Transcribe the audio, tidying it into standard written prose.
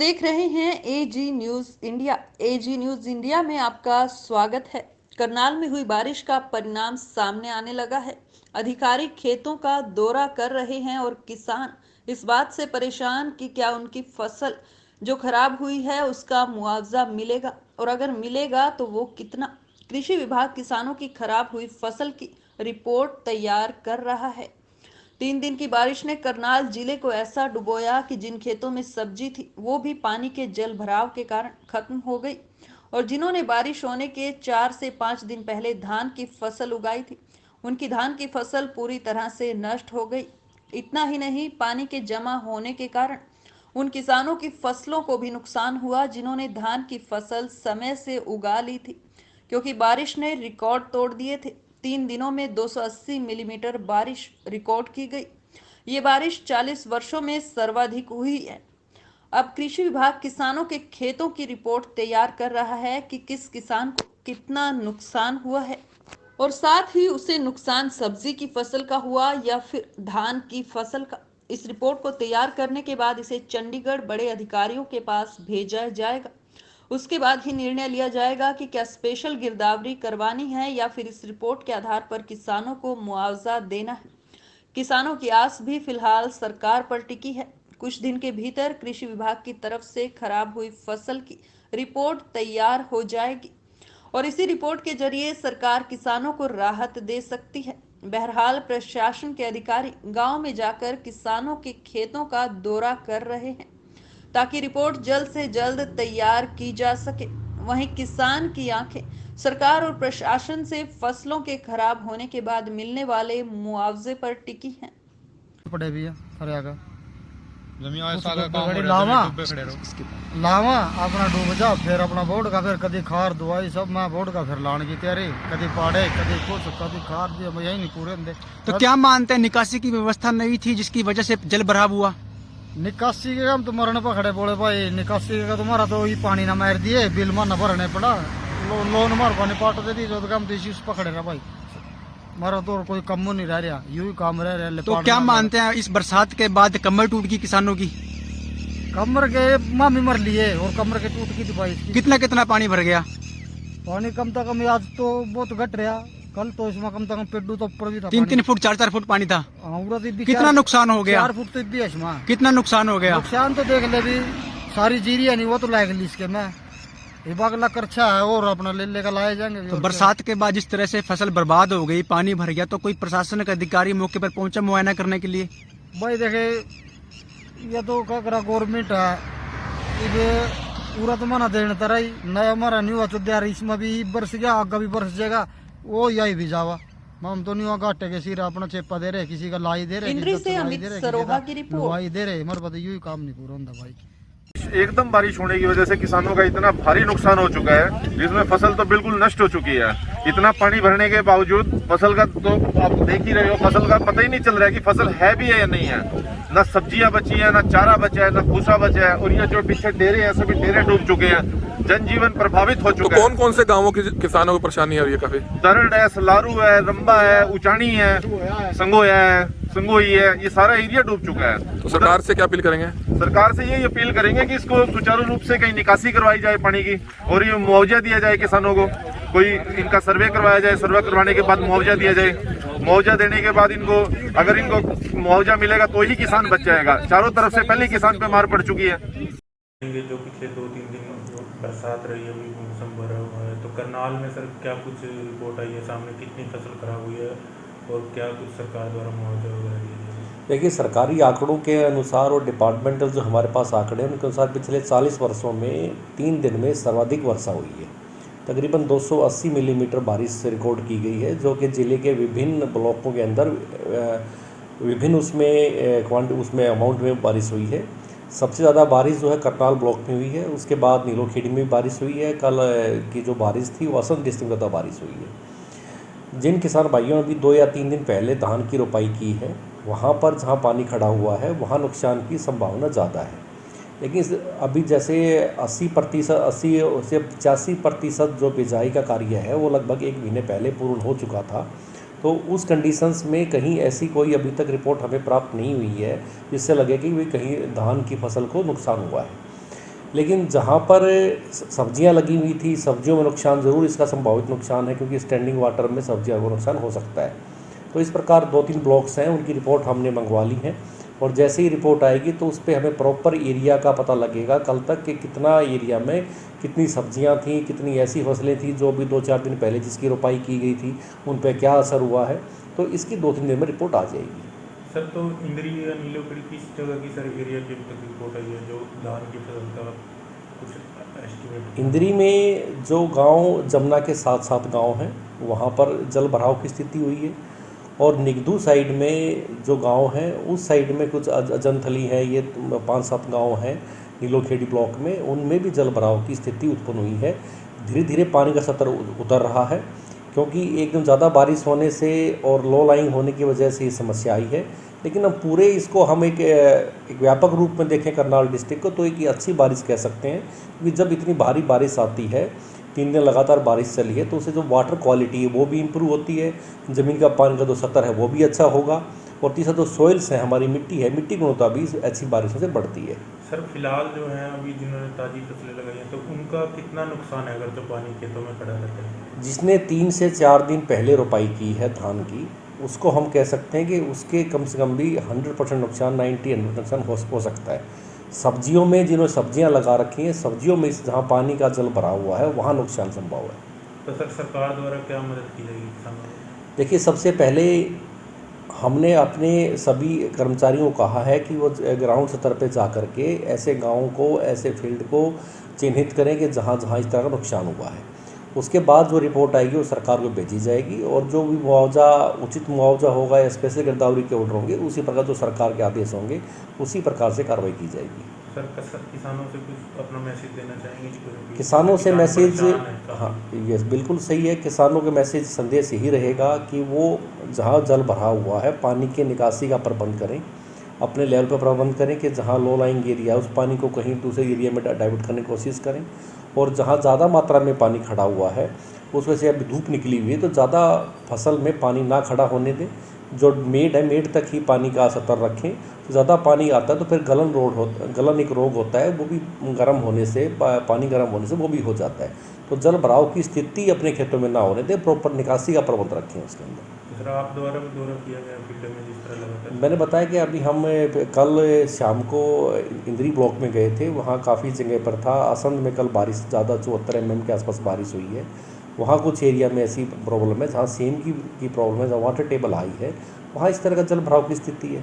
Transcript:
देख रहे हैं एजी न्यूज इंडिया। एजी न्यूज इंडिया में आपका स्वागत है। करनाल में हुई बारिश का परिणाम सामने आने लगा है। अधिकारी खेतों का दौरा कर रहे हैं और किसान इस बात से परेशान कि क्या उनकी फसल जो खराब हुई है उसका मुआवजा मिलेगा, और अगर मिलेगा तो वो कितना। कृषि विभाग किसानों की खराब हुई फसल की रिपोर्ट तैयार कर रहा है। 3 दिन की बारिश ने करनाल जिले को ऐसा डुबोया कि जिन खेतों में सब्जी थी वो भी पानी के जल भराव के कारण खत्म हो गई, और जिन्होंने बारिश होने के 4 से 5 दिन पहले धान की फसल उगाई थी उनकी धान की फसल पूरी तरह से नष्ट हो गई। इतना ही नहीं, पानी के जमा होने के कारण उन किसानों की फसलों को भी नुकसान हुआ जिन्होंने धान की फसल समय से उगा ली थी, क्योंकि बारिश ने रिकॉर्ड तोड़ दिए थे। 3 दिनों में 280 मिलीमीटर बारिश रिकॉर्ड की गई। ये बारिश 40 वर्षों में सर्वाधिक हुई है। अब कृषि विभाग किसानों के खेतों की रिपोर्ट तैयार कर रहा है कि किस किसान को कितना नुकसान हुआ है, और साथ ही उसे नुकसान सब्जी की फसल का हुआ या फिर धान की फसल का। इस रिपोर्ट को तैयार करने के बाद इसे चंडीगढ़ बड़े अधिकारियों के पास भेजा जाएगा। उसके बाद ही निर्णय लिया जाएगा कि क्या स्पेशल गिरदावरी करवानी है या फिर इस रिपोर्ट के आधार पर किसानों को मुआवजा देना है। किसानों की आस भी फिलहाल सरकार पर टिकी है। कुछ दिन के भीतर कृषि विभाग की तरफ से खराब हुई फसल की रिपोर्ट तैयार हो जाएगी, और इसी रिपोर्ट के जरिए सरकार किसानों को राहत दे सकती है। बहरहाल प्रशासन के अधिकारी गांव में जाकर किसानों के खेतों का दौरा कर रहे हैं ताकि रिपोर्ट जल्द से जल्द तैयार की जा सके। वहीं किसान की आंखें सरकार और प्रशासन से फसलों के खराब होने के बाद मिलने वाले मुआवजे पर टिकी हैं। पड़े भी है हरियागा जमी कुछ सागा तो काम हो बड़ी रहा है, लावा डूबे खड़े रहो। लावा अपना डूब जा, फिर अपना बोर्ड का फिर कभी खार दवाई सब मैं बोर्ड का फिर लाने की तैयारी, कभी पाड़े कभी कुछ कभी खार दिया मैं यही नहीं पूरे दे। तो क्या मानते हैं निकासी की व्यवस्था नहीं थी जिसकी वजह से जल भराव हुआ? निकासी के काम तो मरने पर खड़े बोले भाई, निकासी का तुम्हारा तो ये पानी ना मार दिए, बिल में न भरने पड़ा, लोन मार पानी पाट दे दी, जो तो काम तो इसी पकड़े रहा भाई। हमारा तो कोई कम नहीं रह रहा, यू ही काम रह रहा। तो क्या मानते हैं इस बरसात के बाद कमर टूट गई किसानों की? कमर के मामी मर लिए और कमर के टूट गई भाई। कितना कितना पानी भर गया? पानी कम से कम आज तो बहुत घट रहा, कल तो इसमें कम से कम पेड्डू तो ऊपर भी था। 3-3 फुट 4-4 फुट पानी था। कितना नुकसान हो गया? 4 फुट तो भी है इसमें। कितना नुकसान हो गया? नुकसान तो देख ले भी, सारी जीरी है नहीं वो तो लाएगी इसके में बागला करछा है और अपना ले लेकर लाए जाएंगे। तो बरसात के बाद जिस तरह से फसल बर्बाद हो गई, पानी भर गया, तो कोई प्रशासन का अधिकारी मौके पर पहुंचा मुआयना करने के लिए? भाई देखे ये तो क्या करा गवर्नमेंट है, ये पूरा तो मना देने तरह ही नया हमारा नहीं हुआ चुद्यार, इसमें भी बरस गया आगे भी बरस जाएगा, वो यही भी जावा। हम तो नहीं हुआ घाटे के सिर अपना चेपा दे रहे, किसी का लाई दे रहे, इंद्री से अमित सरोहा की रिपोर्ट। दे रहे हमारे पता यही काम नहीं पूरा होता भाई। एकदम बारिश होने की वजह से किसानों का इतना भारी नुकसान हो चुका है, जिसमें फसल तो बिल्कुल नष्ट हो चुकी है। इतना पानी भरने के बावजूद फसल का तो आप देख ही रहे हो, फसल का पता ही नहीं चल रहा है कि फसल है भी है या नहीं है। ना सब्जियां बची है, ना चारा बचा है, ना भूसा बचा है, और ये जो पीछे डेरे हैं सभी डेरे डूब चुके हैं, जनजीवन प्रभावित हो चुका है। कौन कौन से गांवों के किसानों को परेशानी आ रही है? काफी दरड़ है, सलारू है, रंबा है, उचानी है, संगोया है, संगोई है, ये सारा एरिया डूब चुका है। तो सरकार से क्या अपील करेंगे? सरकार से यही अपील करेंगे कि इसको सुचारू रूप से कहीं निकासी करवाई जाए पानी की, और ये मुआवजा दिया जाए किसानों को। कोई इनका सर्वे करवाया जाए, सर्वे करवाने के बाद मुआवजा दिया जाए। मुआवजा देने के बाद इनको अगर इनको मुआवजा मिलेगा तो ही किसान बच जाएगा। चारों तरफ से पहले किसान पे मार पड़ चुकी है। जो पिछले 2-3 दिन बरसात रही है, अभी मौसम भरा हुआ है, तो करनाल में सर क्या कुछ रिपोर्ट आई है सामने, कितनी फसल खराब हुई है और क्या कुछ सरकार द्वारा मुआवजा वगैरह दिया जाए? देखिए, सरकारी आंकड़ों के अनुसार और डिपार्टमेंटल जो हमारे पास आंकड़े हैं उनके अनुसार पिछले 40 वर्षों में 3 दिन में सर्वाधिक वर्षा हुई है। तकरीबन 280 मिलीमीटर बारिश रिकॉर्ड की गई है, जो कि ज़िले के विभिन्न ब्लॉकों के अंदर विभिन्न उसमें अमाउंट में बारिश हुई है। सबसे ज़्यादा बारिश जो है करनाल ब्लॉक में हुई है, उसके बाद नीलोखेड़ी में भी बारिश हुई है। कल की जो बारिश थी वो असम डिस्ट्रिक्ट में ज़्यादा बारिश हुई है। जिन किसान भाइयों ने भी 2 या 3 दिन पहले धान की रोपाई की है, वहाँ पर जहाँ पानी खड़ा हुआ है वहाँ नुकसान की संभावना ज़्यादा है। लेकिन अभी जैसे 80 से 85% जो बिजाई का कार्य है वो लगभग 1 महीने पहले पूर्ण हो चुका था। तो उस कंडीशंस में कहीं ऐसी कोई अभी तक रिपोर्ट हमें प्राप्त नहीं हुई है जिससे लगे कि कहीं धान की फसल को नुकसान हुआ है। लेकिन जहाँ पर सब्जियां लगी हुई थी, सब्जियों में नुकसान ज़रूर इसका संभावित नुकसान है, क्योंकि स्टैंडिंग वाटर में सब्जियों को नुकसान हो सकता है। तो इस प्रकार 2-3 ब्लॉक्स हैं, उनकी रिपोर्ट हमने मंगवा ली है और जैसे ही रिपोर्ट आएगी तो उस पर हमें प्रॉपर एरिया का पता लगेगा कल तक कि कितना एरिया में कितनी सब्जियां थी, कितनी ऐसी फसलें थी जो भी 2-4 दिन पहले जिसकी रोपाई की गई थी, उन पर क्या असर हुआ है। तो इसकी 2-3 दिन में रिपोर्ट आ जाएगी। सर, तो इंद्री या नीलोखड़ी किस जगह की सर एरिया की अब तक रिपोर्ट आई है जो धान की फसल का कुछ एस्टिमेट? इंद्री में जो गांव जमुना के साथ साथ गांव हैं वहां पर जल भराव की स्थिति हुई है, और निगदू साइड में जो गांव हैं उस साइड में कुछ अजंथली है, ये 5-7 गांव हैं नीलोखेड़ी ब्लॉक में, उनमें भी जल भराव की स्थिति उत्पन्न हुई है। धीरे धीरे पानी का स्तर उतर रहा है, क्योंकि एकदम ज़्यादा बारिश होने से और लो लाइंग होने की वजह से ये समस्या आई है। लेकिन अब पूरे इसको हम एक व्यापक रूप में देखें करनाल डिस्ट्रिक्ट को, तो एक अच्छी बारिश कह सकते हैं, क्योंकि जब इतनी भारी बारिश आती है, 3 दिन लगातार बारिश चली है, तो उससे जो वाटर क्वालिटी है वो भी इम्प्रूव होती है, ज़मीन का पानी का जो स्तर है वो भी अच्छा होगा, और तीसरा जो सॉइल्स हैं, हमारी मिट्टी है, मिट्टी गुणवत्ता भी ऐसी बारिशों से बढ़ती है। सर, फिलहाल जो है अभी जिन्होंने ताज़ी फसलें लगाई हैं तो उनका कितना नुकसान है अगर जो पानी खेतों में खड़ा रहता है? जिसने 3 से 4 दिन पहले रोपाई की है धान की, उसको हम कह सकते हैं कि उसके कम से कम भी 100% नुकसान, 90-100% नुकसान हो सकता है। सब्जियों में जिन्होंने सब्जियां लगा रखी हैं, सब्जियों में जहाँ पानी का जल भरा हुआ है वहाँ नुकसान संभव है। तो सर, सरकार द्वारा क्या मदद की जाएगी किसानों को? देखिए, सबसे पहले हमने अपने सभी कर्मचारियों को कहा है कि वो ग्राउंड स्तर पे जा कर के ऐसे गाँव को, ऐसे फील्ड को चिन्हित करें कि जहाँ जहाँ इस तरह का नुकसान हुआ है। उसके बाद जो रिपोर्ट आएगी वो सरकार को भेजी जाएगी, और जो भी मुआवजा, उचित मुआवजा होगा या स्पेशल गिरदावरी के ऑर्डर होंगे, उसी प्रकार जो सरकार के आदेश होंगे उसी प्रकार से कार्रवाई की जाएगी। सर, किसानों से कुछ अपना मैसेज देना चाहेंगे? किसानों से मैसेज, हाँ, हाँ ये बिल्कुल सही है। किसानों के मैसेज संदेश यही रहेगा कि वो जहाँ जल भरा हुआ है पानी के निकासी का प्रबंध करें, अपने लेवल पर प्रबंध करें कि जहाँ लो लाइंग एरिया है उस पानी को कहीं दूसरे एरिया में डाइवर्ट करने की कोशिश करें, और जहाँ ज़्यादा मात्रा में पानी खड़ा हुआ है उस वजह से अभी धूप निकली हुई है तो ज़्यादा फसल में पानी ना खड़ा होने दें। जो मेड है, मेड तक ही पानी का स्तर रखें। ज़्यादा पानी आता है तो फिर गलन एक रोग होता है, वो भी गर्म होने से, पानी गर्म होने से वो भी हो जाता है। तो जल भराव की स्थिति अपने खेतों में ना होने दें, प्रॉपर निकासी का प्रबंध रखें उसके अंदर। सर, आप द्वारा भी दौरा किया गया फील्ड में जिस तरह लगा था? मैंने बताया कि अभी हम कल शाम को इंद्री ब्लॉक में गए थे, वहाँ काफ़ी जगह पर था। असंध में कल बारिश ज़्यादा 74 mm के आसपास बारिश हुई है। वहाँ कुछ एरिया में ऐसी प्रॉब्लम है जहाँ सेम की प्रॉब्लम है, जहाँ वाटर टेबल हाई है, वहाँ इस तरह का जल भराव की स्थिति है।